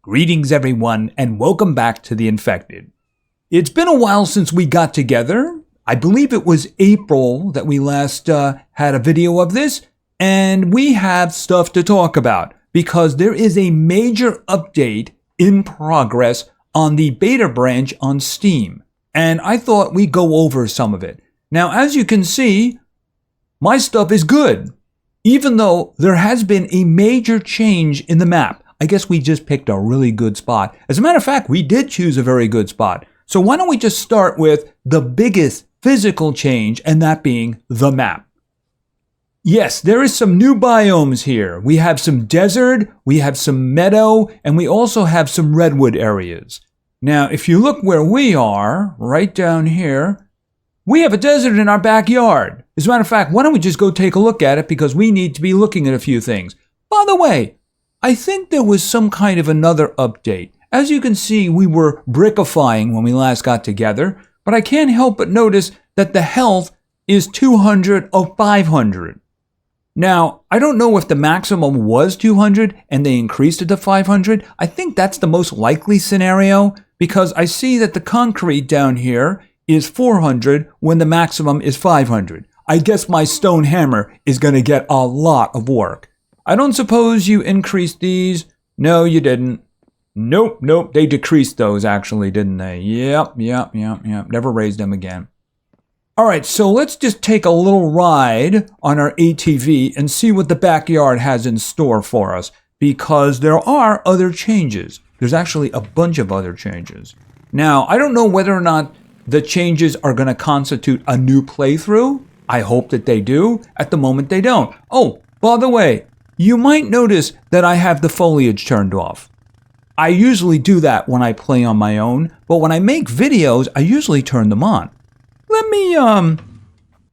Greetings everyone, and welcome back to The Infected. It's been a while since we got together. I believe it was April that we last had a video of this, and we have stuff to talk about because there is a major update in progress on the beta branch on Steam, and I thought we'd go over some of it. Now, as you can see, my stuff is good, even though there has been a major change in the map. I guess we just picked a really good spot. As a matter of fact, we did choose a very good spot. So why don't we just start with the biggest physical change, and that being the map. Yes, there is some new biomes here. We have some desert, we have some meadow, and we also have some redwood areas. Now, if you look where we are, right down here, we have a desert in our backyard. As a matter of fact, why don't we just go take a look at it because we need to be looking at a few things. By the way, I think there was some kind of another update. As you can see, we were brickifying when we last got together, but I can't help but notice that the health is 200 of 500. Now, I don't know if the maximum was 200 and they increased it to 500. I think that's the most likely scenario because I see that the concrete down here is 400 when the maximum is 500. I guess my stone hammer is going to get a lot of work. I don't suppose you increased these? No, you didn't. Nope. They decreased those actually, didn't they? Yep. Never raised them again. All right, so let's just take a little ride on our ATV and see what the backyard has in store for us because there are other changes. There's actually a bunch of other changes. Now, I don't know whether or not the changes are going to constitute a new playthrough. I hope that they do. At the moment, they don't. Oh, by the way, you might notice that I have the foliage turned off. I usually do that when I play on my own, but when I make videos, I usually turn them on. Let me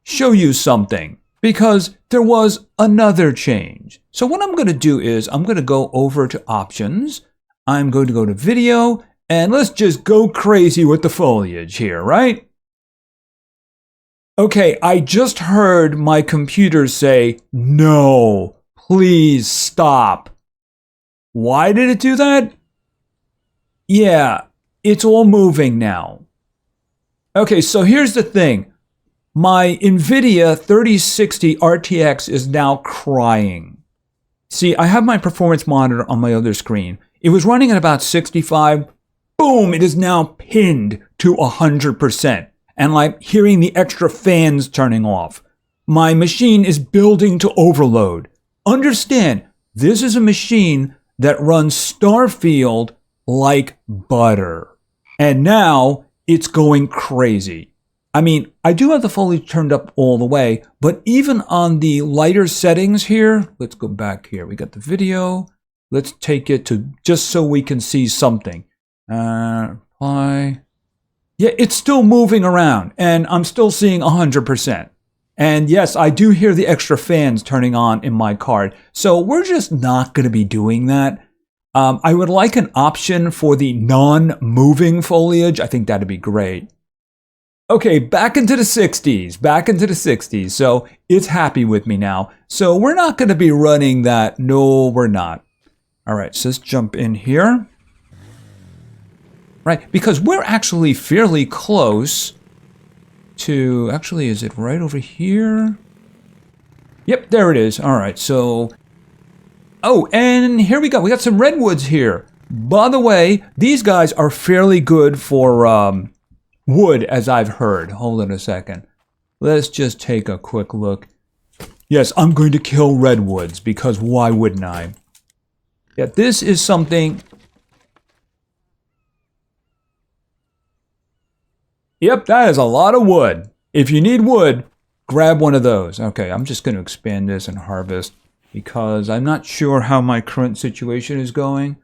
show you something, because there was another change. So what I'm going to do is I'm going to go over to options. I'm going to go to video, and let's just go crazy with the foliage here, right? Okay, I just heard my computer say, no. Please stop. Why did it do that? Yeah, it's all moving now. Okay, so here's the thing. My NVIDIA 3060 RTX is now crying. See, I have my performance monitor on my other screen. It was running at about 65. Boom, it is now pinned to 100%. And like hearing the extra fans turning off. My machine is building to overload. Understand, this is a machine that runs Starfield like butter. And now it's going crazy. I mean, I do have the foliage turned up all the way, but even on the lighter settings here, let's go back here. We got the video. Let's take it to just so we can see something. Apply. Yeah, it's still moving around and I'm still seeing 100%. And yes, I do hear the extra fans turning on in my card. So we're just not going to be doing that. I would like an option for the non-moving foliage. I think that'd be great. Okay, back into the 60s. So it's happy with me now. So we're not going to be running that. No, we're not. All right, so let's jump in here. Right, because we're actually fairly close to, actually, is it right over here? Yep, there it is. All right, so, oh, and here we go. We got some redwoods here. By the way, these guys are fairly good for wood, as I've heard. Hold on a second. Let's just take a quick look. Yes, I'm going to kill redwoods because why wouldn't I? Yeah, this is something. Yep, that is a lot of wood. If you need wood, grab one of those. Okay, I'm just going to expand this and harvest because I'm not sure how my current situation is going.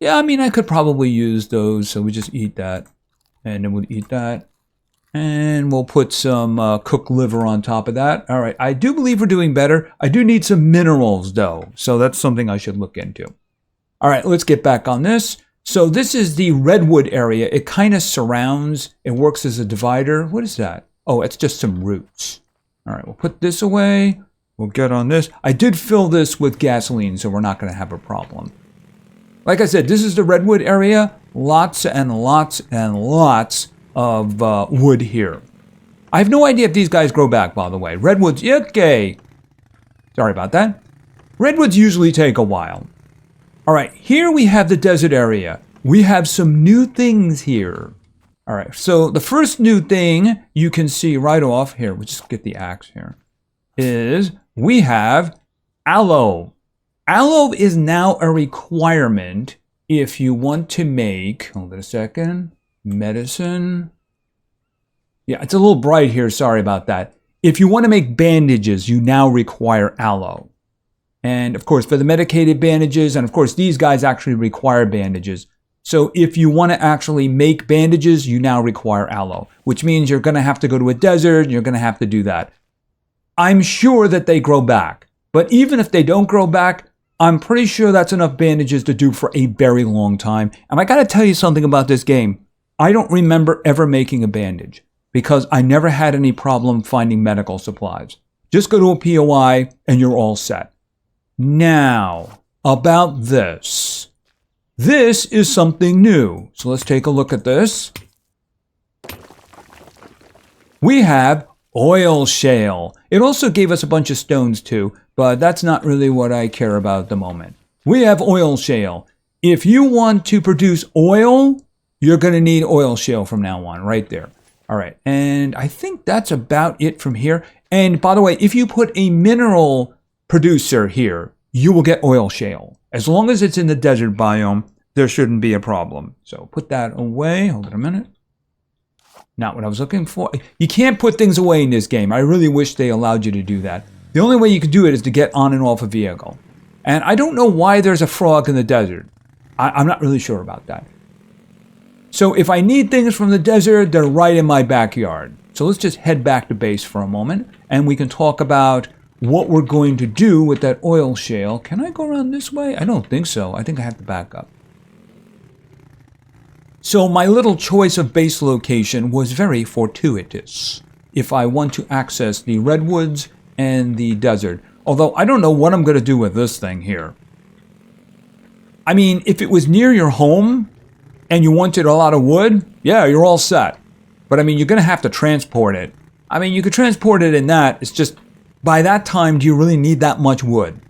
Yeah, I mean, I could probably use those, so we just eat that. And then we'll eat that. And we'll put some cooked liver on top of that. All right, I do believe we're doing better. I do need some minerals, though, so that's something I should look into. All right, let's get back on this. So this is the redwood area. It kind of surrounds, it works as a divider. What is that? Oh, it's just some roots. All right, we'll put this away. We'll get on this. I did fill this with gasoline, so we're not going to have a problem. Like I said, this is the redwood area. Lots and lots and lots of wood here. I have no idea if these guys grow back, by the way. Redwoods, okay. Sorry about that. Redwoods usually take a while. All right, here we have the desert area. We have some new things here. All right, so the first new thing you can see right off here, we'll just get the axe here, is we have aloe. Aloe is now a requirement if you want to make, hold on a second, medicine. Yeah, it's a little bright here, sorry about that. If you want to make bandages, you now require aloe. And of course, for the medicated bandages, and of course, these guys actually require bandages. So if you want to actually make bandages, you now require aloe, which means you're going to have to go to a desert, and you're going to have to do that. I'm sure that they grow back, but even if they don't grow back, I'm pretty sure that's enough bandages to do for a very long time. And I got to tell you something about this game. I don't remember ever making a bandage because I never had any problem finding medical supplies. Just go to a POI and you're all set. Now, about this. This is something new. So let's take a look at this. We have oil shale. It also gave us a bunch of stones too, but that's not really what I care about at the moment. We have oil shale. If you want to produce oil, you're going to need oil shale from now on, right there. All right, and I think that's about it from here. And by the way, if you put a mineral producer here, you will get oil shale. As long as it's in the desert biome, there shouldn't be a problem. So put that away. Hold on a minute. Not what I was looking for. You can't put things away in this game. I really wish they allowed you to do that. The only way you can do it is to get on and off a vehicle. And I don't know why there's a frog in the desert. I'm not really sure about that. So if I need things from the desert, they're right in my backyard. So let's just head back to base for a moment, and we can talk about what we're going to do with that oil shale. Can I go around this way? I don't think so. I think I have to back up. So my little choice of base location was very fortuitous if I want to access the redwoods and the desert. Although I don't know what I'm going to do with this thing here. I mean, if it was near your home and you wanted a lot of wood, yeah, you're all set. But I mean, you're going to have to transport it. I mean, you could transport it in that. It's just, by that time, do you really need that much wood?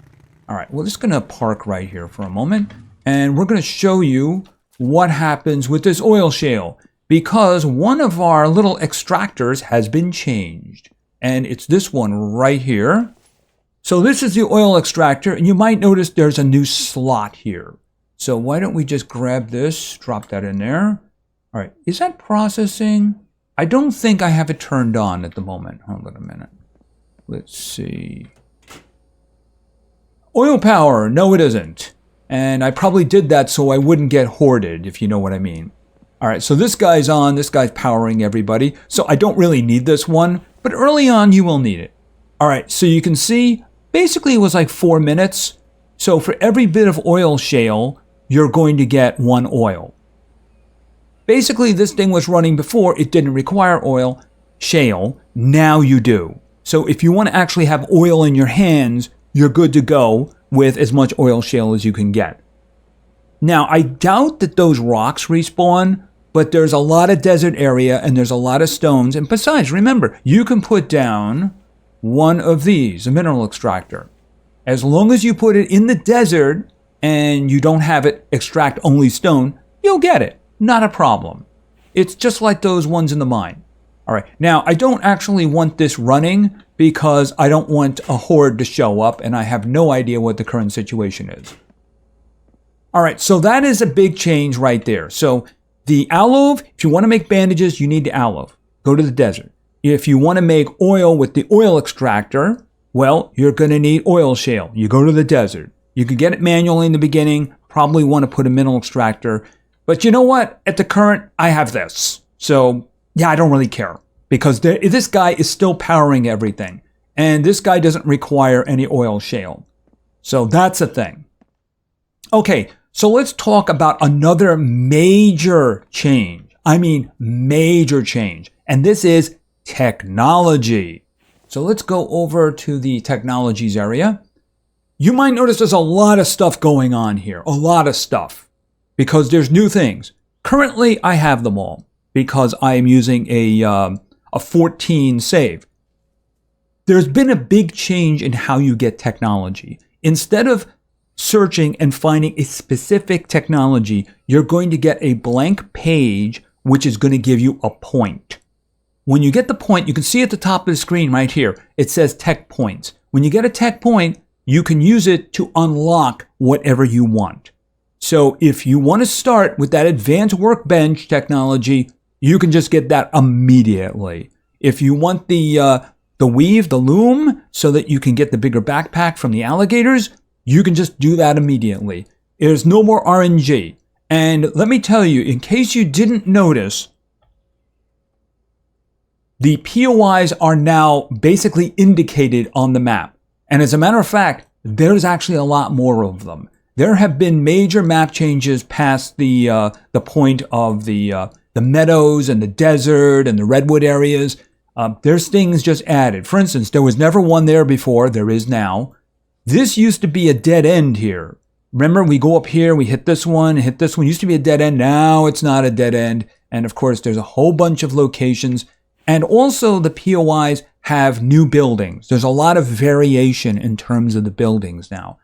All right, we're just going to park right here for a moment. And we're going to show you what happens with this oil shale. Because one of our little extractors has been changed. And it's this one right here. So this is the oil extractor. And you might notice there's a new slot here. So why don't we just grab this, drop that in there. All right, is that processing? I don't think I have it turned on at the moment. Hold on a minute. Let's see. Oil power, no it isn't. And I probably did that so I wouldn't get hoarded, if you know what I mean. All right, so this guy's on, this guy's powering everybody. So I don't really need this one, but early on you will need it. All right, so you can see, basically it was like 4 minutes. So for every bit of oil shale, you're going to get 1 oil. Basically, this thing was running before. It didn't require oil, shale. Now you do. So if you want to actually have oil in your hands, you're good to go with as much oil shale as you can get. Now, I doubt that those rocks respawn, but there's a lot of desert area and there's a lot of stones. And besides, remember, you can put down one of these, a mineral extractor. As long as you put it in the desert, and you don't have it extract only stone, you'll get it. Not a problem. It's just like those ones in the mine. All right. Now, I don't actually want this running because I don't want a horde to show up and I have no idea what the current situation is. All right. So that is a big change right there. So the aloe, if you want to make bandages, you need the aloe. Go to the desert. If you want to make oil with the oil extractor, well, you're going to need oil shale. You go to the desert. You could get it manually in the beginning, probably want to put a mineral extractor. But you know what? At the current, I have this. So, yeah, I don't really care. Because this guy is still powering everything. And this guy doesn't require any oil shale. So that's a thing. Okay, so let's talk about another major change. I mean, major change. And this is technology. So let's go over to the technologies area. You might notice there's a lot of stuff going on here, a lot of stuff. because there's new things. Currently, I have them all because I am using a 14 save. There's been a big change in how you get technology. Instead of searching and finding a specific technology, you're going to get a blank page, which is going to give you a point. When you get the point, you can see at the top of the screen right here, it says tech points. When you get a tech point, you can use it to unlock whatever you want. So if you want to start with that advanced workbench technology, you can just get that immediately. If you want the weave, the loom, so that you can get the bigger backpack from the alligators, you can just do that immediately. There's no more RNG. And let me tell you, in case you didn't notice, the POIs are now basically indicated on the map. And as a matter of fact, there's actually a lot more of them. There have been major map changes past the point of the meadows and the desert and the redwood areas. There's things just added. For instance, there was never one there before. There is now. This used to be a dead end here. Remember, we go up here, we hit this one, hit this one. It used to be a dead end. Now it's not a dead end. And of course, there's a whole bunch of locations. And also the POIs have new buildings. There's a lot of variation in terms of the buildings now.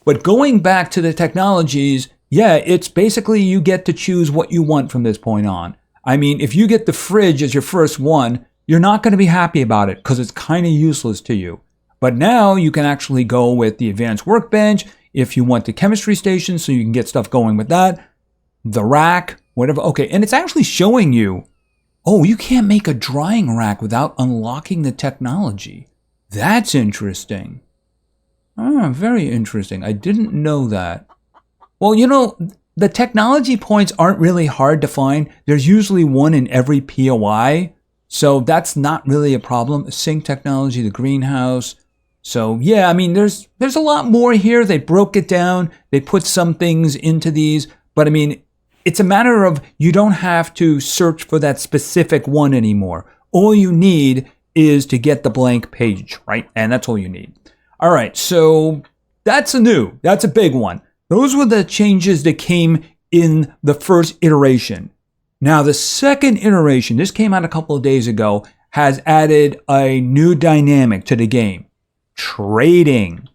But going back to the technologies, yeah, it's basically you get to choose what you want from this point on. I mean, if you get the fridge as your first one, you're not going to be happy about it because it's kind of useless to you. But now you can actually go with the advanced workbench if you want the chemistry station so you can get stuff going with that. The rack, whatever. Okay, and it's actually showing you, oh, you can't make a drying rack without unlocking the technology. That's interesting. Very interesting. I didn't know that. Well, you know, the technology points aren't really hard to find. There's usually one in every POI. So that's not really a problem. Sync technology, the greenhouse. So yeah, I mean, there's a lot more here. They broke it down. They put some things into these. But I mean, it's a matter of you don't have to search for that specific one anymore. All you need is to get the blank page, right? And that's all you need. All right, so that's a big one. Those were the changes that came in the first iteration. Now, the second iteration, this came out a couple of days ago, has added a new dynamic to the game. Trading.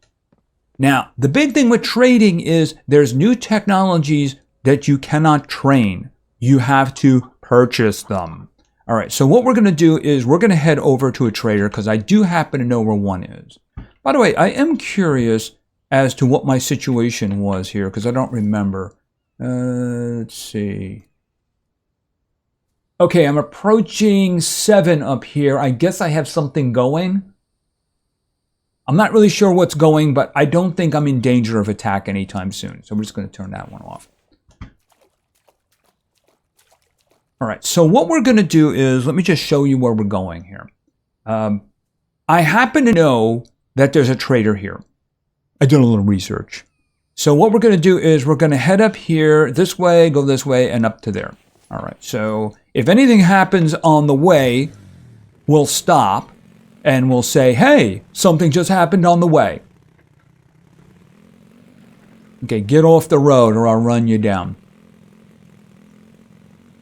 Now, the big thing with trading is there's new technologies that you cannot train. You have to purchase them. All right, so what we're going to do is we're going to head over to a trader because I do happen to know where one is. By the way, I am curious as to what my situation was here because I don't remember. Let's see. Okay, I'm approaching 7 up here. I guess I have something going. I'm not really sure what's going, but I don't think I'm in danger of attack anytime soon. So we're just going to turn that one off. All right, so what we're going to do is, let me just show you where we're going here. I happen to know that there's a trader here. I did a little research. So what we're going to do is we're going to head up here this way, go this way, and up to there. All right, so if anything happens on the way, we'll stop and we'll say, hey, something just happened on the way. Okay, get off the road or I'll run you down.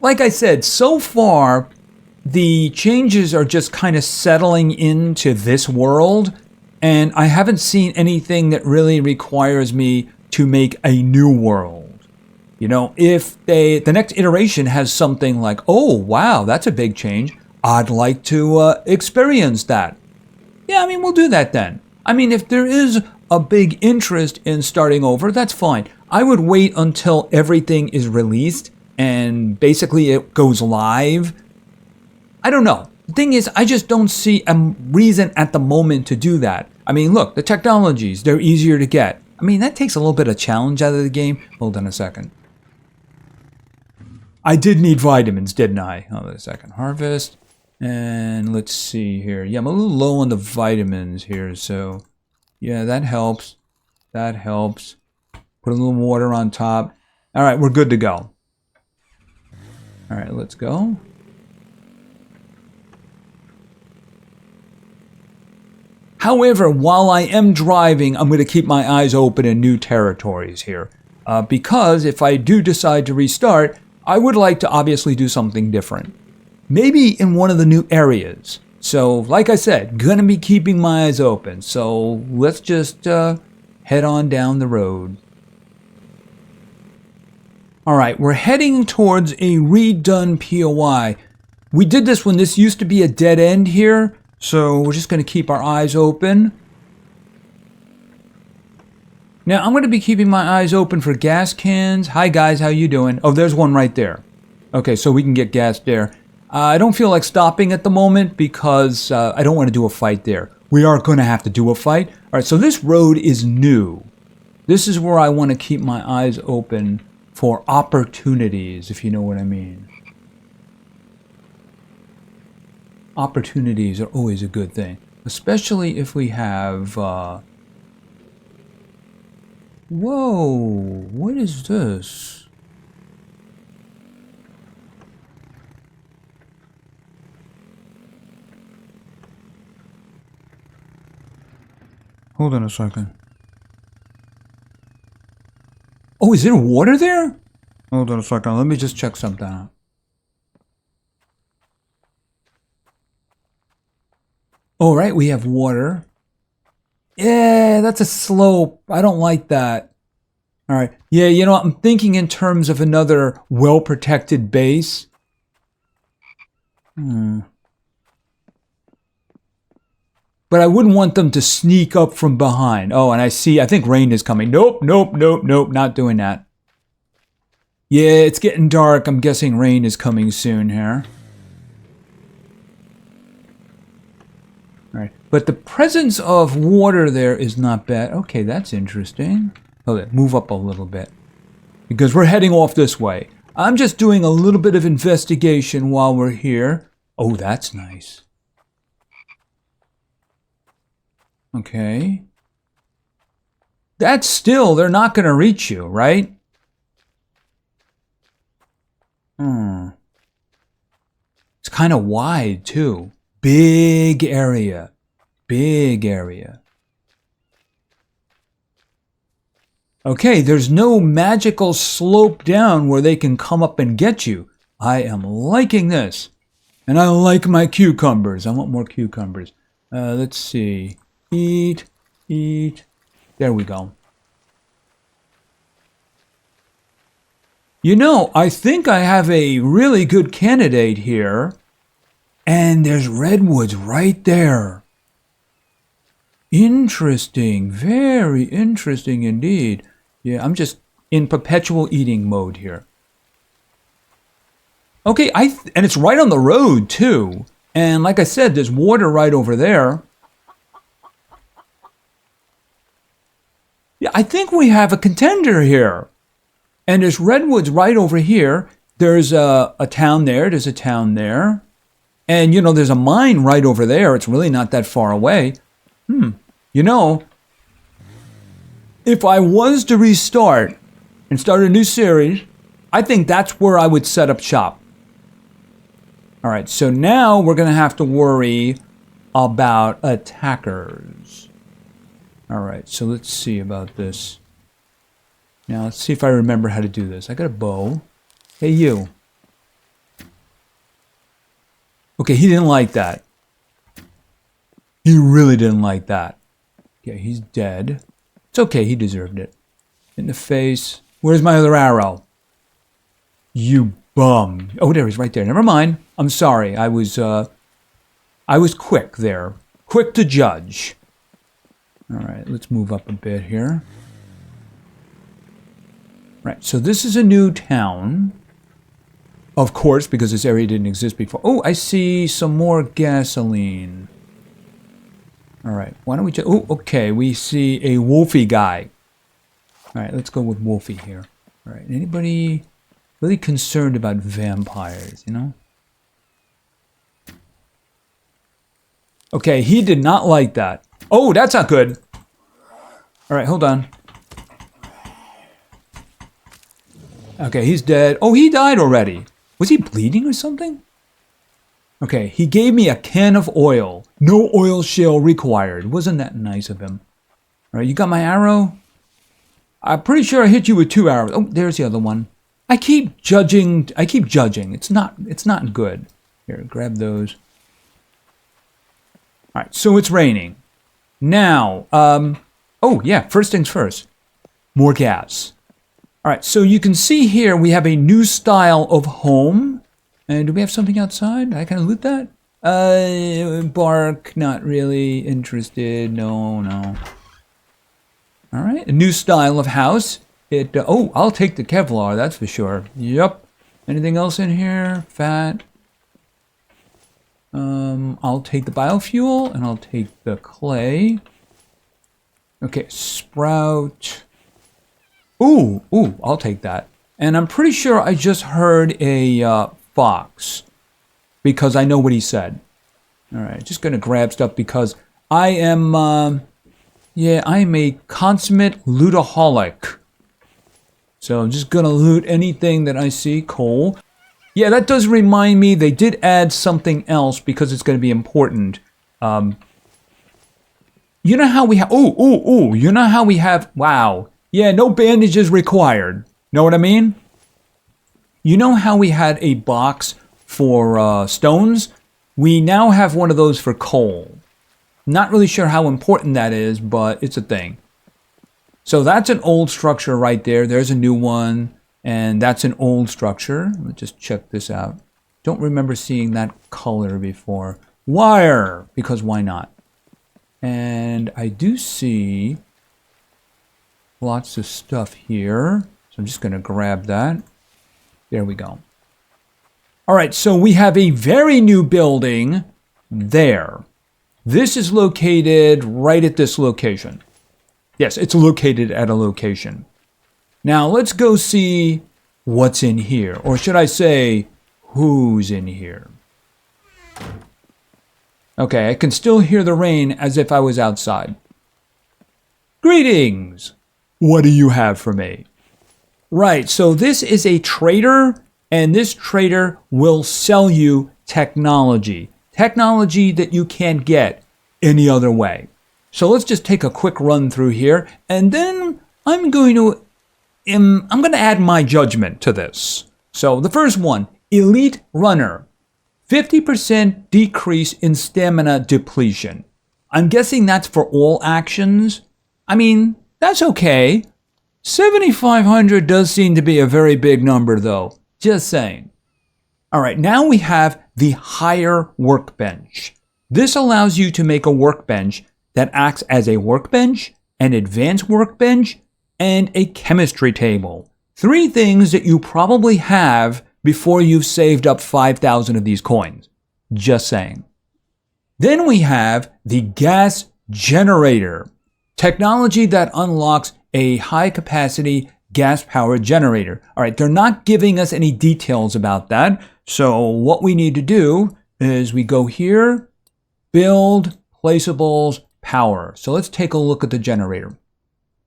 Like I said, so far, the changes are just kind of settling into this world, and I haven't seen anything that really requires me to make a new world. You know, if the next iteration has something like, oh, wow, that's a big change, I'd like to experience that. Yeah, I mean, we'll do that then. I mean, if there is a big interest in starting over, that's fine. I would wait until everything is released and basically it goes live. I don't know. The thing is, I just don't see a reason at the moment to do that. I mean, look, the technologies, they're easier to get. I mean, that takes a little bit of challenge out of the game. Hold on a second. I did need vitamins, didn't I? Hold on a second. Harvest. And let's see here. Yeah, I'm a little low on the vitamins here, so yeah, that helps. That helps. Put a little water on top. All right, we're good to go. All right, let's go. However, while I am driving, I'm going to keep my eyes open in new territories here. because if I do decide to restart, I would like to obviously do something different. Maybe in one of the new areas. So, like I said, gonna be keeping my eyes open. So, let's just head on down the road. Alright, we're heading towards a redone POI. We did this when this used to be a dead end here. So, we're just gonna keep our eyes open. Now, I'm going to be keeping my eyes open for gas cans. Hi, guys. How you doing? Oh, there's one right there. Okay, so we can get gas there. I don't feel like stopping at the moment because I don't want to do a fight there. We are going to have to do a fight. All right, so this road is new. This is where I want to keep my eyes open for opportunities, if you know what I mean. Opportunities are always a good thing, especially if we have... Whoa, what is this? Hold on a second. Oh, is there water there? Hold on a second, let me just check something out. All right, we have water. Yeah, that's a slope. I don't like that. All right. Yeah, you know, I'm thinking in terms of another well-protected base. But I wouldn't want them to sneak up from behind. Oh, and I think rain is coming. Nope, not doing that. Yeah, it's getting dark. I'm guessing rain is coming soon here. Right. But the presence of water there is not bad. Okay, that's interesting. Okay, move up a little bit. Because we're heading off this way. I'm just doing a little bit of investigation while we're here. Oh, that's nice. Okay. That's still, they're not going to reach you, right? It's kind of wide, too. Big area. Big area. Okay, there's no magical slope down where they can come up and get you. I am liking this. And I like my cucumbers. I want more cucumbers. Let's see. Eat. There we go. You know, I think I have a really good candidate here. And there's redwoods right there. Interesting. Very interesting indeed. Yeah, I'm just in perpetual eating mode here. Okay, and it's right on the road, too. And like I said, there's water right over there. Yeah, I think we have a contender here. And there's redwoods right over here. There's a town there. There's a town there. And, you know, there's a mine right over there. It's really not that far away. You know, if I was to restart and start a new series, I think that's where I would set up shop. All right, so now we're going to have to worry about attackers. All right, so let's see about this. Now, let's see if I remember how to do this. I got a bow. Hey, you. Okay, he didn't like that. He really didn't like that. Okay, he's dead. It's okay, he deserved it. In the face. Where's my other arrow? You bum. Oh, there he's right there. Never mind. I'm sorry. I was quick there. Quick to judge. All right, let's move up a bit here. Right, so this is a new town. Of course, because this area didn't exist before. Oh, I see some more gasoline. All right, why don't we just... Oh, okay, we see a wolfy guy. All right, let's go with wolfy here. All right, anybody really concerned about vampires, you know? Okay, he did not like that. Oh, that's not good. All right, hold on. Okay, he's dead. Oh, he died already. Was he bleeding or something? Okay, he gave me a can of oil. No oil shale required. Wasn't that nice of him? All right, you got my arrow? I'm pretty sure I hit you with 2 arrows. Oh, there's the other one. I keep judging. It's not good. Here, grab those. All right, so it's raining. Now, oh yeah, first things first. More gas. All right, so you can see here we have a new style of home. And do we have something outside? I kind of loot that? Bark, not really interested. No. All right, a new style of house. Oh, I'll take the Kevlar, that's for sure. Yep. Anything else in here? Fat. I'll take the biofuel, and I'll take the clay. Okay, sprout. Ooh, I'll take that. And I'm pretty sure I just heard a fox, because I know what he said. All right, just gonna grab stuff because I am, I'm a consummate lootaholic. So I'm just gonna loot anything that I see. Coal. Yeah, that does remind me, they did add something else because it's gonna be important. You know how we have, you know how we have, wow. Yeah, no bandages required. Know what I mean? You know how we had a box for stones? We now have one of those for coal. Not really sure how important that is, but it's a thing. So that's an old structure right there. There's a new one, and that's an old structure. Let's just check this out. Don't remember seeing that color before. Wire, because why not? And I do see lots of stuff here. So I'm just going to grab that. There we go. All right, so we have a very new building there. This is located right at this location. Yes, it's located at a location. Now let's go see what's in here. Or should I say, who's in here? Okay, I can still hear the rain as if I was outside. Greetings! What do you have for me? Right, so this is a trader, and this trader will sell you technology. Technology that you can't get any other way. So let's just take a quick run through here, and then I'm going to add my judgment to this. So the first one, Elite Runner. 50% decrease in stamina depletion. I'm guessing that's for all actions. I mean, that's okay. 7,500 does seem to be a very big number though. Just saying. All right, now we have the higher workbench. This allows you to make a workbench that acts as a workbench, an advanced workbench, and a chemistry table. 3 things that you probably have before you've saved up 5,000 of these coins. Just saying. Then we have the gas generator. Technology that unlocks a high-capacity gas-powered generator. All right, they're not giving us any details about that. So what we need to do is we go here, build, placeables, power. So let's take a look at the generator.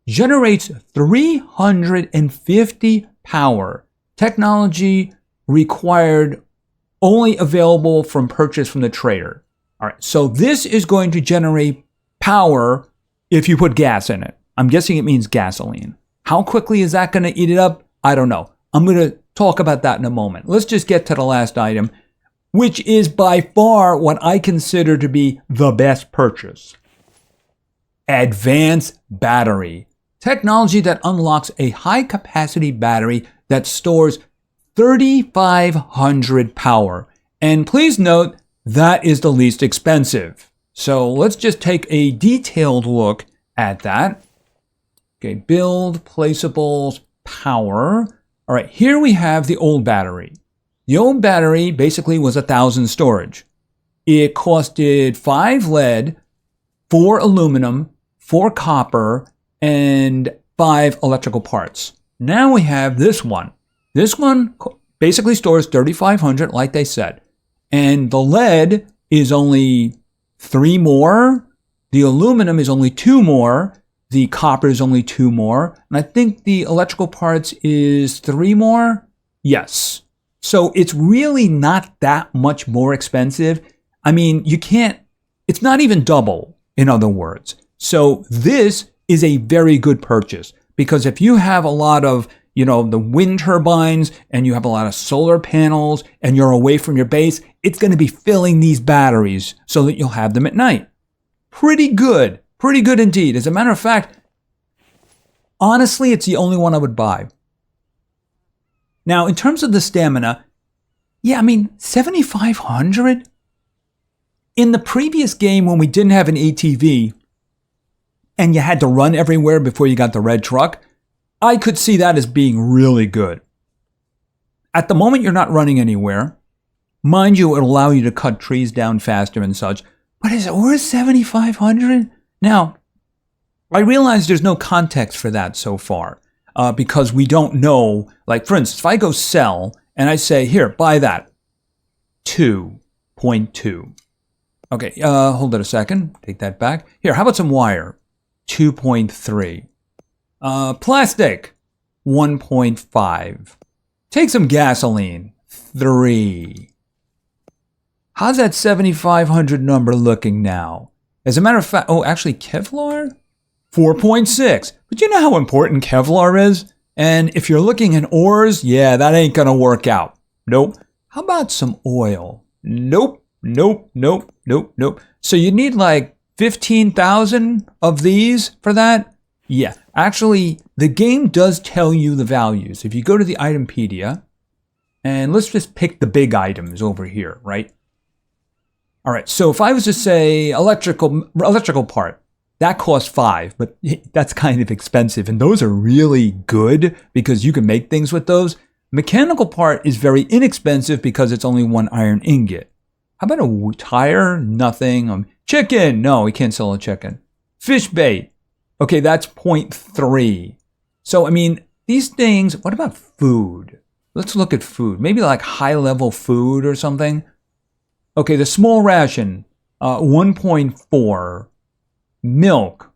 Generates 350 power. Technology required, only available from purchase from the trader. All right, so this is going to generate power if you put gas in it. I'm guessing it means gasoline. How quickly is that going to eat it up? I don't know. I'm going to talk about that in a moment. Let's just get to the last item, which is by far what I consider to be the best purchase. Advanced battery. Technology that unlocks a high-capacity battery that stores 3,500 power. And please note, that is the least expensive. So let's just take a detailed look at that. Okay, build, placeables, power. All right, here we have the old battery. The old battery basically was 1,000 storage. It costed 5 lead, 4 aluminum, 4 copper, and 5 electrical parts. Now we have this one. This one basically stores 3,500, like they said. And the lead is only 3 more. The aluminum is only 2 more. The copper is only 2 more. And I think the electrical parts is 3 more. Yes. So it's really not that much more expensive. I mean, it's not even double, in other words. So this is a very good purchase. Because if you have a lot of, the wind turbines and you have a lot of solar panels and you're away from your base, it's going to be filling these batteries so that you'll have them at night. Pretty good indeed. As a matter of fact, honestly, it's the only one I would buy. Now, in terms of the stamina, 7,500? In the previous game when we didn't have an ATV and you had to run everywhere before you got the red truck, I could see that as being really good. At the moment, you're not running anywhere. Mind you, it'll allow you to cut trees down faster and such. But is it worth 7,500? Now, I realize there's no context for that so far because we don't know. Like, for instance, if I go sell and I say, here, buy that, 2.2. Okay, hold it a second. Take that back. Here, how about some wire? 2.3. Plastic, 1.5. Take some gasoline, 3. How's that 7,500 number looking now? As a matter of fact, actually Kevlar? 4.6. But you know how important Kevlar is? And if you're looking at ores, that ain't gonna work out. Nope. How about some oil? Nope. So you need like 15,000 of these for that? Yeah. Actually, the game does tell you the values. If you go to the Itempedia, and let's just pick the big items over here, right? All right, so if I was to say electrical part, that costs 5, but that's kind of expensive. And those are really good because you can make things with those. Mechanical part is very inexpensive because it's only 1 iron ingot. How about a tire? Nothing. Chicken. No, we can't sell a chicken. Fish bait. Okay, that's 0.3. So, these things, what about food? Let's look at food. Maybe like high-level food or something. Okay, the small ration, 1.4. Milk.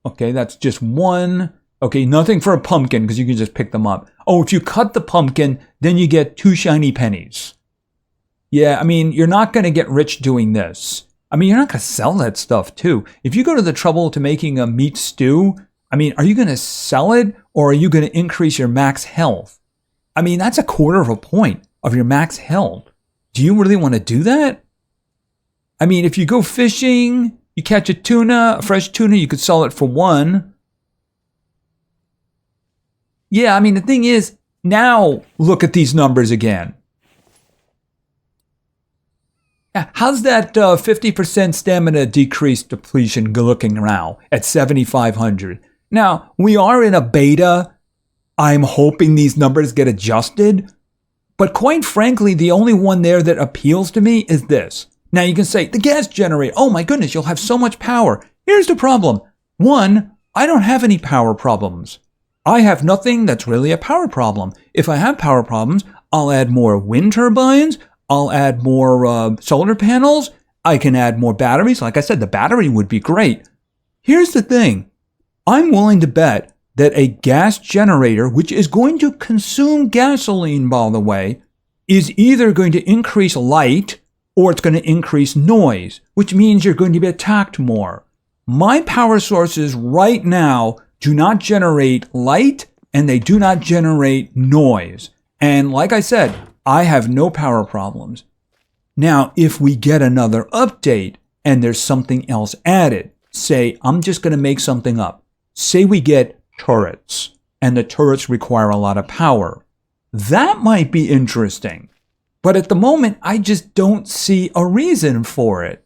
Okay, that's just 1. Okay, nothing for a pumpkin because you can just pick them up. Oh, if you cut the pumpkin, then you get 2 shiny pennies. Yeah, you're not going to get rich doing this. You're not going to sell that stuff too. If you go to the trouble to making a meat stew, are you going to sell it or are you going to increase your max health? That's 1/4 point of your max health. Do you really want to do that? If you go fishing, you catch a fresh tuna, you could sell it for 1. Yeah, the thing is, now look at these numbers again. How's that 50% stamina decrease depletion looking now at 7,500? Now, we are in a beta. I'm hoping these numbers get adjusted. But quite frankly, the only one there that appeals to me is this. Now you can say, the gas generator, oh my goodness, you'll have so much power. Here's the problem. 1, I don't have any power problems. I have nothing that's really a power problem. If I have power problems, I'll add more wind turbines. I'll add more solar panels. I can add more batteries. Like I said, the battery would be great. Here's the thing. I'm willing to bet that a gas generator, which is going to consume gasoline, by the way, is either going to increase light or it's going to increase noise, which means you're going to be attacked more. My power sources right now do not generate light and they do not generate noise. And like I said, I have no power problems. Now, if we get another update and there's something else added, say, I'm just going to make something up. Say we get turrets and the turrets require a lot of power. That might be interesting. But at the moment, I just don't see a reason for it.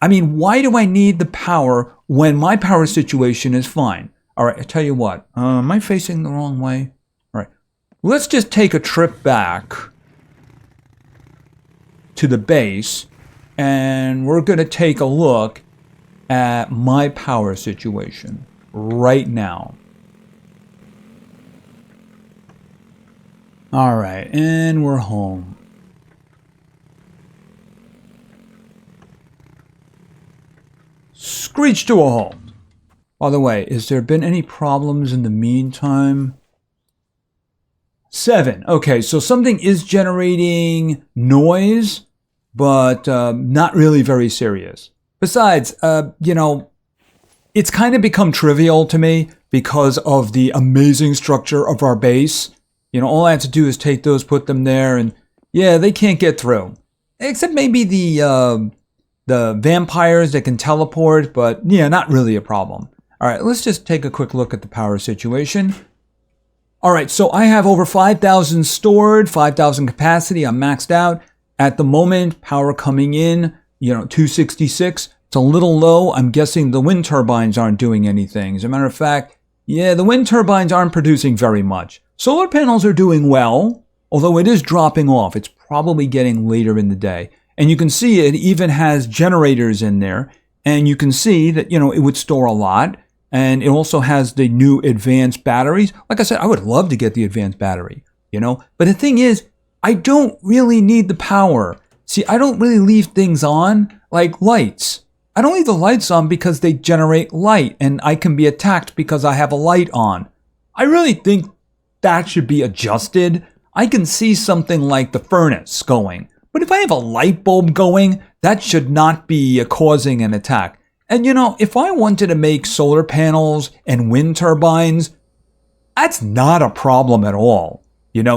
Why do I need the power when my power situation is fine? All right, I tell you what, am I facing the wrong way? All right, let's just take a trip back to the base and we're going to take a look at my power situation right now. All right, and we're home. Screech to a halt. By the way, has there been any problems in the meantime? 7. Okay, so something is generating noise, but not really very serious. Besides, it's kind of become trivial to me because of the amazing structure of our base. You know, all I have to do is take those, put them there, and yeah, they can't get through. Except maybe the vampires that can teleport, but yeah, not really a problem. All right, let's just take a quick look at the power situation. All right, so I have over 5,000 stored, 5,000 capacity. I'm maxed out. At the moment, power coming in, 266. It's a little low. I'm guessing the wind turbines aren't doing anything. As a matter of fact, yeah, the wind turbines aren't producing very much. Solar panels are doing well, although it is dropping off. It's probably getting later in the day. And you can see it even has generators in there. And you can see that, it would store a lot. And it also has the new advanced batteries. Like I said, I would love to get the advanced battery, But the thing is, I don't really need the power. See, I don't really leave things on like lights. I don't leave the lights on because they generate light and I can be attacked because I have a light on. I really think that should be adjusted. I can see something like the furnace going. But if I have a light bulb going, that should not be causing an attack. And if I wanted to make solar panels and wind turbines, that's not a problem at all.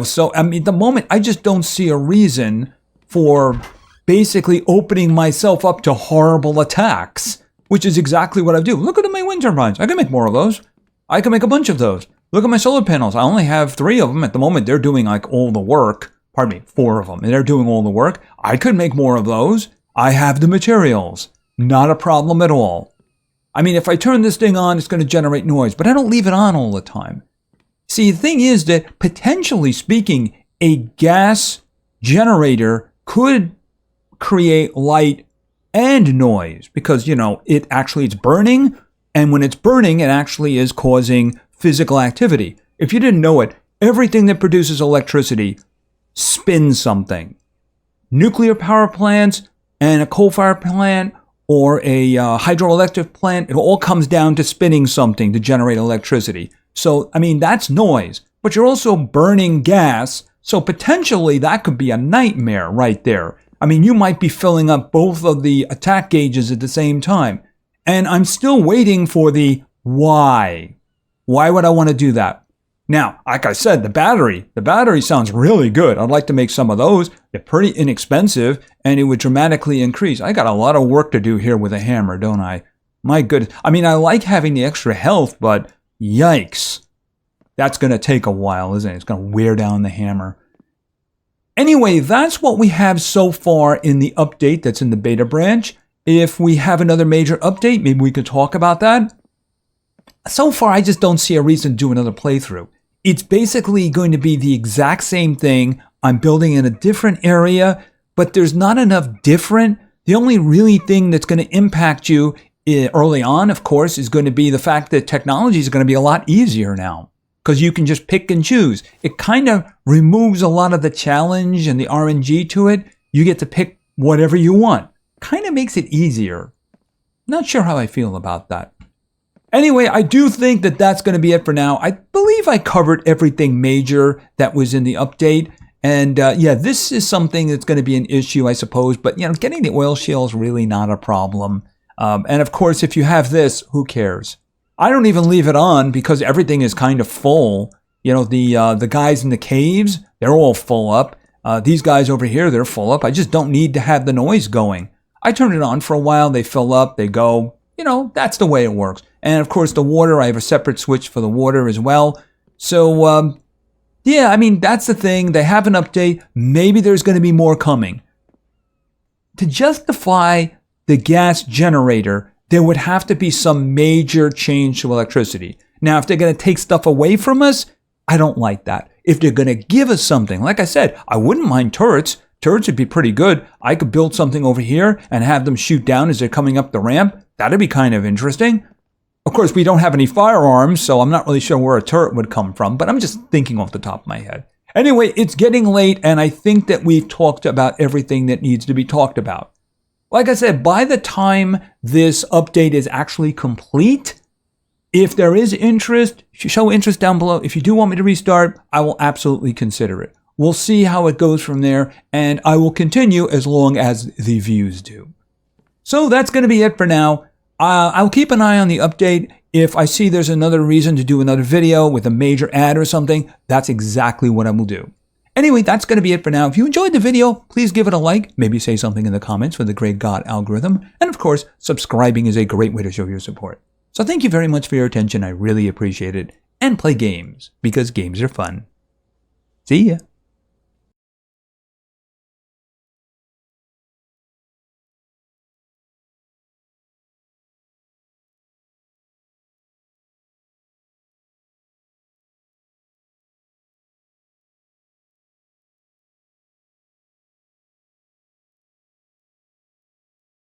So at the moment, I just don't see a reason for basically opening myself up to horrible attacks, which is exactly what I do. Look at my wind turbines. I can make more of those. I can make a bunch of those. Look at my solar panels. I only have 3 of them at the moment. They're doing like all the work. Pardon me, 4 of them. And they're doing all the work. I could make more of those. I have the materials. Not a problem at all. I mean, if I turn this thing on, it's going to generate noise, but I don't leave it on all the time. See, the thing is that potentially speaking, a gas generator could create light and noise because, it's burning. And when it's burning, it actually is causing physical activity. If you didn't know it, everything that produces electricity spins something. Nuclear power plants and a coal-fired plant or a hydroelectric plant, it all comes down to spinning something to generate electricity. So, that's noise. But you're also burning gas, so potentially that could be a nightmare right there. You might be filling up both of the attack gauges at the same time. And I'm still waiting for the why. Why would I want to do that? Now, like I said, the battery sounds really good. I'd like to make some of those. They're pretty inexpensive, and it would dramatically increase. I got a lot of work to do here with a hammer, don't I? My goodness. I like having the extra health, but yikes. That's going to take a while, isn't it? It's going to wear down the hammer. Anyway, that's what we have so far in the update that's in the beta branch. If we have another major update, maybe we could talk about that. So far, I just don't see a reason to do another playthrough. It's basically going to be the exact same thing. I'm building in a different area, but there's not enough different. The only really thing that's going to impact you early on, of course, is going to be the fact that technology is going to be a lot easier now because you can just pick and choose. It kind of removes a lot of the challenge and the RNG to it. You get to pick whatever you want. Kind of makes it easier. Not sure how I feel about that. Anyway, I do think that that's going to be it for now. I believe I covered everything major that was in the update. And this is something that's going to be an issue, I suppose. But, getting the oil shale is really not a problem. And of course, if you have this, who cares? I don't even leave it on because everything is kind of full. The guys in the caves, they're all full up. These guys over here, they're full up. I just don't need to have the noise going. I turn it on for a while. They fill up. They go. That's the way it works. And of course, the water, I have a separate switch for the water as well. So, that's the thing. They have an update. Maybe there's going to be more coming. To justify the gas generator, there would have to be some major change to electricity. Now, if they're going to take stuff away from us, I don't like that. If they're going to give us something, like I said, I wouldn't mind turrets. Turrets would be pretty good. I could build something over here and have them shoot down as they're coming up the ramp. That'd be kind of interesting. Of course, we don't have any firearms, so I'm not really sure where a turret would come from, but I'm just thinking off the top of my head. Anyway, it's getting late, and I think that we've talked about everything that needs to be talked about. Like I said, by the time this update is actually complete, if there is interest, show interest down below. If you do want me to restart, I will absolutely consider it. We'll see how it goes from there, and I will continue as long as the views do. So that's going to be it for now. I'll keep an eye on the update. if I see there's another reason to do another video with a major ad or something, that's exactly what I will do. Anyway, that's going to be it for now. If you enjoyed the video, please give it a like. Maybe say something in the comments for the great God algorithm. And of course, subscribing is a great way to show your support. So thank you very much for your attention. I really appreciate it. And play games, because games are fun. See ya.